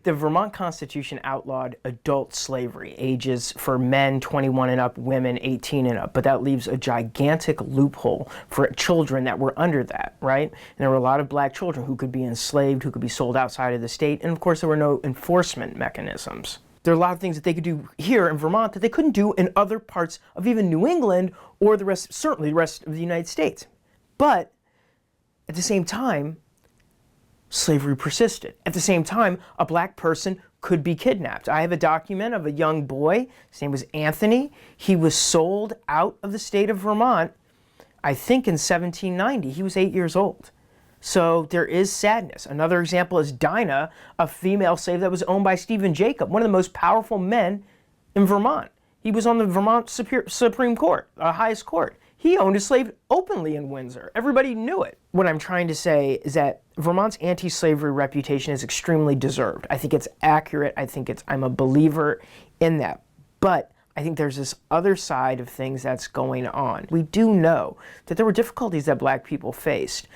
The Vermont Constitution outlawed adult slavery, ages for men 21 and up, women 18 and up, but that leaves a gigantic loophole for children that were under that, right? And there were a lot of black children who could be enslaved, who could be sold outside of the state, and of course there were no enforcement mechanisms. There are a lot of things that they could do here in Vermont that they couldn't do in other parts of even New England or the rest, certainly the rest of the United States. But at the same time, slavery persisted. At the same time, a black person could be kidnapped. I have a document of a young boy. His name was Anthony. He was sold out of the state of Vermont, I think in 1790. He was 8 years old. So there is sadness. Another example is Dinah, a female slave that was owned by Stephen Jacob, one of the most powerful men in Vermont. He was on the Vermont Supreme Court, the highest court. He owned a slave openly in Windsor. Everybody knew it. What I'm trying to say is that Vermont's anti-slavery reputation is extremely deserved. I think it's accurate. I'm a believer in that. But I think there's this other side of things that's going on. We do know that there were difficulties that black people faced.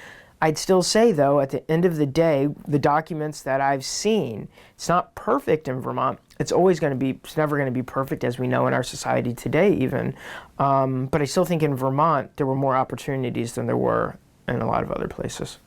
I'd still say, though, at the end of the day, the documents that I've seen, it's not perfect in Vermont. It's never going to be perfect, as we know in our society today even. But I still think in Vermont, there were more opportunities than there were in a lot of other places.